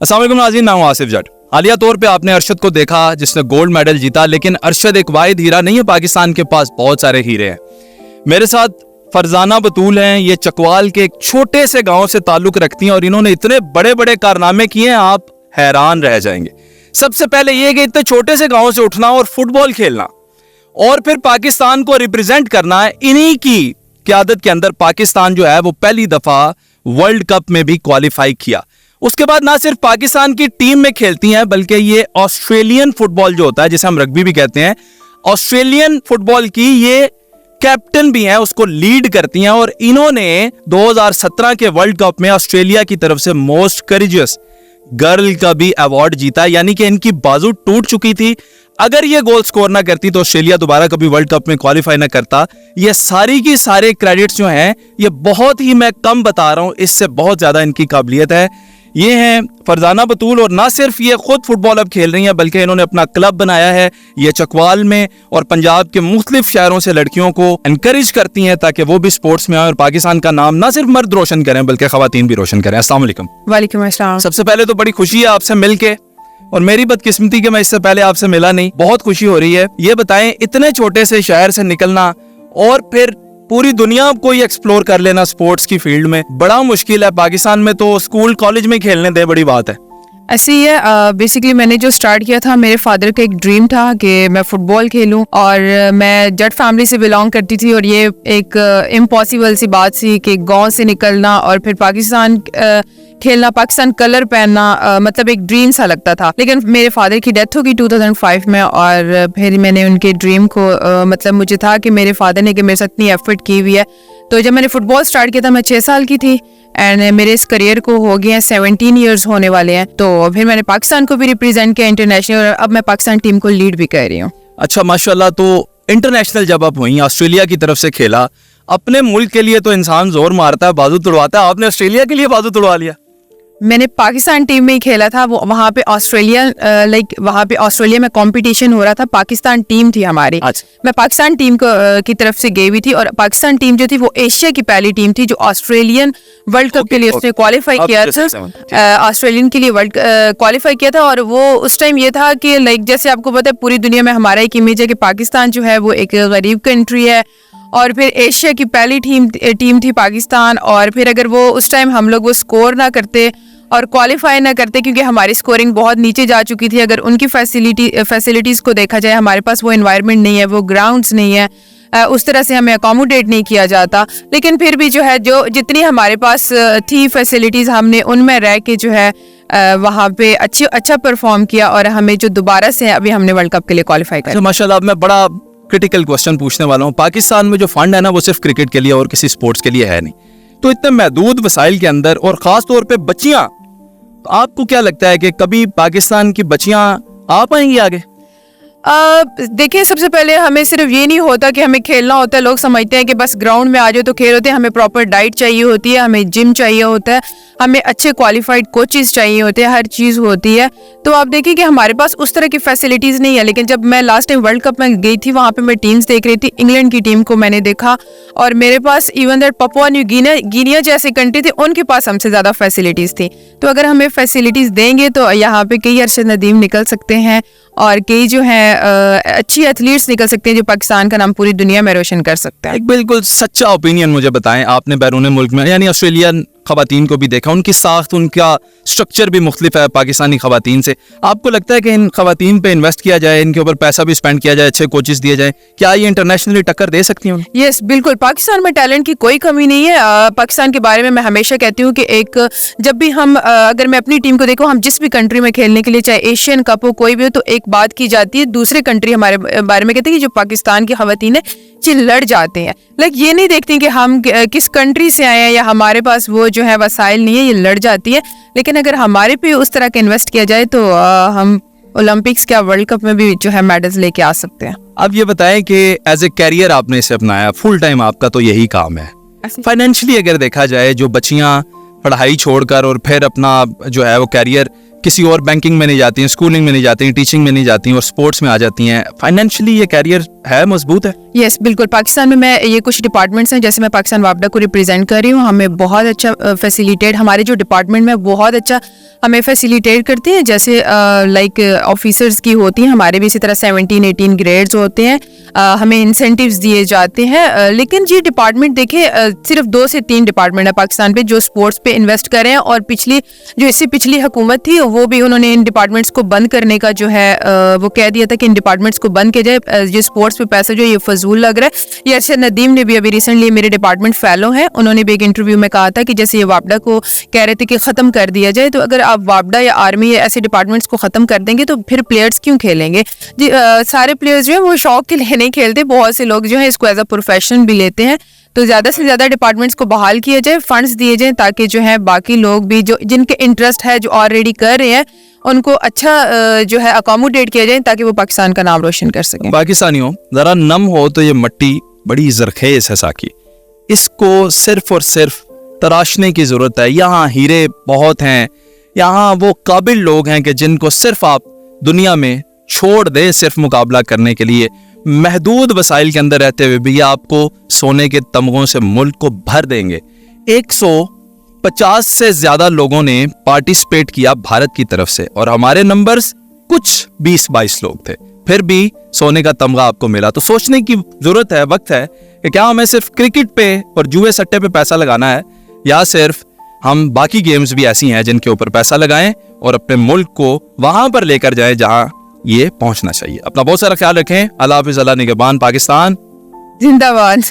अस्सलाम वालेकुम नाज़रीन, मैं हूं आसिफ जट। हालिया तौर पे आपने अरशद को देखा जिसने गोल्ड मेडल जीता, लेकिन अरशद एक वाहिद हीरा नहीं है, पाकिस्तान के पास बहुत सारे हीरे हैं। मेरे साथ फरजाना बतूल हैं, ये चकवाल के एक छोटे से गांव से ताल्लुक रखती हैं और इन्होंने इतने बड़े बड़े कारनामे किए हैं, आप हैरान रह जाएंगे। सबसे पहले ये कि इतने छोटे से गाँव से उठना और फुटबॉल खेलना और फिर पाकिस्तान को रिप्रेजेंट करना है, इन्हीं की क़यादत के अंदर पाकिस्तान जो है वो पहली दफ़ा वर्ल्ड कप में भी क्वालिफाई किया। उसके बाद ना सिर्फ पाकिस्तान की टीम में खेलती हैं, बल्कि ये ऑस्ट्रेलियन फुटबॉल जो होता है, जिसे हम रग्बी भी कहते हैं, ऑस्ट्रेलियन फुटबॉल की ये कैप्टन भी हैं, उसको लीड करती हैं। और इन्होंने 2017 के वर्ल्ड कप में ऑस्ट्रेलिया की तरफ से मोस्ट करेजियस गर्ल का भी अवार्ड जीता, यानी कि इनकी बाजू टूट चुकी थी। अगर ये गोल स्कोर ना करती तो ऑस्ट्रेलिया दोबारा कभी वर्ल्ड कप में क्वालिफाई ना करता। ये सारी की सारे क्रेडिट्स जो हैं ये बहुत ही मैं कम बता रहा हूँ, इससे बहुत ज़्यादा इनकी काबिलियत है। ये हैं फरजाना बतूल, और ना सिर्फ ये खुद फुटबॉल अब खेल रही हैं, बल्कि इन्होंने अपना क्लब बनाया है ये चकवाल में, और पंजाब के मुख्तलिफ शहरों से लड़कियों को एनकरेज करती हैं ताकि वो भी स्पोर्ट्स में आए और पाकिस्तान का नाम ना सिर्फ मर्द रोशन करें बल्कि खवातीन भी रोशन करें। अस्सलाम वालेकुम। वालेकुम अस्सलाम। सबसे पहले तो बड़ी खुशी है आपसे मिलके, और मेरी बदकिस्मती कि मैं इससे पहले आपसे मिला नहीं, बहुत खुशी हो रही है। ये बताएं, इतने छोटे से शहर से निकलना और फिर पूरी दुनिया को ही एक्सप्लोर कर लेना स्पोर्ट्स की फील्ड में बड़ा मुश्किल है। पाकिस्तान में तो स्कूल कॉलेज में खेलने दे बड़ी बात है। ऐसी है, बेसिकली मैंने जो स्टार्ट किया था, मेरे फादर का एक ड्रीम था कि मैं फुटबॉल खेलूं, और मैं जट फैमिली से बिलोंग करती थी, और ये एक इम्पॉसिबल सी बात थी कि गांव से निकलना और फिर पाकिस्तान खेलना, पाकिस्तान कलर पहनना, मतलब एक ड्रीम सा लगता था। लेकिन मेरे फादर की डेथ हो गई 2005 में, और फिर मैंने उनके ड्रीम को मतलब मुझे था कि मेरे फादर ने कि मेरे साथ इतनी एफर्ट की हुई है। तो जब मैंने फुटबॉल स्टार्ट किया था मैं 6 साल की थी, एंड मेरे इस करियर को हो गए हैं 17 ईयर्स होने वाले हैं। तो फिर मैंने पाकिस्तान को भी रिप्रेजेंट किया इंटरनेशनल, और अब मैं पाकिस्तान टीम को लीड भी कर रही हूँ। अच्छा, माशाल्लाह। तो इंटरनेशनल जब आप हुई, ऑस्ट्रेलिया की तरफ से खेला, अपने मुल्क के लिए तो इंसान जोर मारता है, बाजू तुड़वाता है, आपने ऑस्ट्रेलिया के लिए बाजू तुड़वा लिया। मैंने पाकिस्तान टीम में ही खेला था, वो वहाँ पे ऑस्ट्रेलिया वहाँ पे ऑस्ट्रेलिया में कंपटीशन हो रहा था, पाकिस्तान टीम थी हमारी। अच्छा। मैं पाकिस्तान टीम की तरफ से गई हुई थी, और पाकिस्तान टीम जो थी वो एशिया की पहली टीम थी जो ऑस्ट्रेलियन वर्ल्ड कप के लिए उसने क्वालिफाई किया था। ऑस्ट्रेलियन के लिए वर्ल्ड क्वालिफाई किया था, और वो उस टाइम ये था कि जैसे आपको पता है पूरी दुनिया में हमारा एक इमेज है कि पाकिस्तान जो है वो एक गरीब कंट्री है, और फिर एशिया की पहली टीम थी पाकिस्तान। और फिर अगर वो उस टाइम हम लोग वो स्कोर ना करते और क्वालिफाई ना करते, क्योंकि हमारी स्कोरिंग बहुत नीचे जा चुकी थी, अगर उनकी फैसिलिटीज़ को देखा जाए, हमारे पास वो एनवायरनमेंट नहीं है, वो ग्राउंड्स नहीं है, उस तरह से हमें अकोमोडेट नहीं किया जाता। लेकिन फिर भी जो है जो जितनी हमारे पास थी फैसिलिटीज़, हमने उनमें रह के जो है वहाँ पे अच्छा परफॉर्म किया, और हमें जो दोबारा से अभी हमने वर्ल्ड कप के लिए क्वालिफाई किया। माशाल्लाह। मैं बड़ा क्रिटिकल क्वेश्चन पूछने वाला हूँ। पाकिस्तान में जो फंड है ना वो सिर्फ क्रिकेट के लिए और किसी स्पोर्ट्स के लिए है नहीं, तो इतने महदूद वसाइल के अंदर, और ख़ास तौर पे बच्चियाँ, तो आपको क्या लगता है कि कभी पाकिस्तान की बच्चियाँ आ पाएंगी आगे? देखिए, सबसे पहले हमें सिर्फ ये नहीं होता कि हमें खेलना होता है। लोग समझते हैं कि बस ग्राउंड में आ जाओ तो खेल होते हैं। हमें प्रॉपर डाइट चाहिए होती है, हमें जिम चाहिए होता है, हमें अच्छे क्वालिफाइड कोचेस चाहिए होते हैं, हर चीज़ होती है। तो आप देखिए कि हमारे पास उस तरह की फैसिलिटीज़ नहीं है। लेकिन जब मैं लास्ट टाइम वर्ल्ड कप में गई थी, वहाँ पे मैं टीम्स देख रही थी, इंग्लैंड की टीम को मैंने देखा, और मेरे पास even that Papua New Guinea जैसे कंट्री थी, उनके पास हमसे ज़्यादा फैसिलिटीज़ थी। तो अगर हमें फैसिलिटीज़ देंगे तो यहाँ पे कई अरशद नदीम निकल सकते हैं, और कई जो हैं अच्छी एथलीट्स निकल सकते हैं जो पाकिस्तान का नाम पूरी दुनिया में रोशन कर सकते हैं। एक बिल्कुल सच्चा ओपिनियन मुझे बताएं, आपने बैरून मुल्क में यानी ऑस्ट्रेलियन खवातीन को भी देखा, उनकी साख्त, उनका स्ट्रक्चर भी मुख्तलिफ है पाकिस्तानी खवातीन से। आपको लगता है कि इन खवातीन पे इन्वेस्ट किया जाए, इनके ऊपर पैसा भी स्पेंड किया जाए, अच्छे कोचेस दिए जाए, क्या ये इंटरनेशनली टक्कर दे सकती हैं? यस, बिल्कुल। पाकिस्तान में टैलेंट की कोई कमी नहीं है। पाकिस्तान के बारे में मैं हमेशा कहती हूँ कि जब भी हम अगर मैं अपनी टीम को देखूँ, हम जिस भी कंट्री में खेलने के लिए, चाहे एशियन कप हो, कोई भी हो, तो एक बात की जाती है, दूसरे कंट्री हमारे बारे में कहते हैं कि जो पाकिस्तान की खवातीन है लड़ जाते हैं। ये नहीं देखती कि हम किस कंट्री से आए हैं या हमारे पास वो जो है वसाइल नहीं है, ये लड़ जाती है। लेकिन अगर हमारे पे उस तरह का इन्वेस्ट किया जाए तो हम ओलंपिक्स क्या वर्ल्ड कप में भी जो है मेडल्स लेके आ सकते हैं। अब ये बताएं कि एज ए कैरियर आपने इसे अपनाया, फुल टाइम आपका तो यही काम है। फाइनेंशियली अगर देखा जाए, जो बच्चियां पढ़ाई छोड़कर और फिर अपना जो है वो कैरियर किसी और बैंकिंग में नहीं जाती हैं, स्कूलिंग में नहीं जाती हैं, टीचिंग में नहीं जाती हैं और स्पोर्ट्स में आ जाती हैं, फाइनेंशियली ये कैरियर ہے, مضبوط ہے. یس بالکل. پاکستان میں یہ کچھ ڈپارٹمنٹس ہیں, جیسے میں پاکستان وابڈا کو ریپرزینٹ کر رہی ہوں, ہمیں بہت اچھا فیسیلیٹیٹ, ہمارے جو ڈپارٹمنٹ میں بہت اچھا ہمیں فیسیلیٹیٹ کرتے ہیں. جیسے لائک آفیسرز کی ہوتی ہیں, ہمارے بھی اسی طرح 17-18 گریڈز ہوتے ہیں, ہمیں انسینٹیوز دیے جاتے ہیں. لیکن یہ ڈپارٹمنٹ دیکھیں صرف 2 سے 3 ڈپارٹمنٹ ہے پاکستان پہ جو اسپورٹس پہ انویسٹ کر رہے ہیں, اور اس سے پچھلی حکومت تھی وہ بھی انہوں نے ان ڈپارٹمنٹس کو بند کرنے کا جو ہے وہ کہہ دیا تھا کہ ان ڈپارٹمنٹس کو بند کیا جائے, جو اسپورٹس پہ پیسہ جو یہ فضول لگ رہا ہے. یہ ارشد ندیم نے بھی ابھی ریسنٹلی میرے ڈپارٹمنٹ فیلو ہیں, انہوں نے بھی ایک انٹرویو میں کہا تھا کہ جیسے یہ وابڈا کو کہہ رہے تھے کہ ختم کر دیا جائے, تو اگر آپ وابڈا یا آرمی یا ایسے ڈپارٹمنٹس کو ختم کر دیں گے تو پھر پلیئرس کیوں کھیلیں گے؟ سارے پلیئرز جو ہیں وہ شوق کے لیے نہیں کھیلتے, بہت سے لوگ جو ہیں اس کو ایز اے پروفیشن بھی لیتے ہیں. تو زیادہ سے زیادہ ڈپارٹمنٹس کو بحال کیا جائے, فنڈس دیے جائیں تاکہ جو ہے باقی لوگ بھی جو جن کے انٹرسٹ ہے جو آلریڈی کر رہے ہیں ان کو اچھا جو ہے اکاموڈیٹ کیا جائے تاکہ وہ پاکستان کا نام روشن کر سکیں. پاکستانیوں ذرا نم ہو تو یہ مٹی بڑی زرخیز ہے ساکی, اس کو صرف اور صرف تراشنے کی ضرورت ہے. یہاں ہیرے بہت ہیں, یہاں وہ قابل لوگ ہیں کہ جن کو صرف آپ دنیا میں چھوڑ دیں صرف مقابلہ کرنے کے لیے, محدود وسائل کے اندر رہتے ہوئے بھی آپ کو سونے کے تمغوں سے ملک کو بھر دیں گے. 150 سے زیادہ لوگوں نے پارٹیسپیٹ کیا بھارت کی طرف سے, اور ہمارے نمبرز کچھ 20-22 لوگ تھے, پھر بھی سونے کا تمغہ آپ کو ملا. تو سوچنے کی ضرورت ہے, وقت ہے کہ کیا ہمیں صرف کرکٹ پہ اور جوئے سٹے پہ پیسہ لگانا ہے, یا صرف ہم باقی گیمز بھی ایسی ہیں جن کے اوپر پیسہ لگائیں اور اپنے ملک کو وہاں پر لے کر جائیں جہاں یہ پہنچنا چاہیے. اپنا بہت سارا خیال رکھیں. اللہ حافظ, اللہ نگہبان. پاکستان زندہ باد.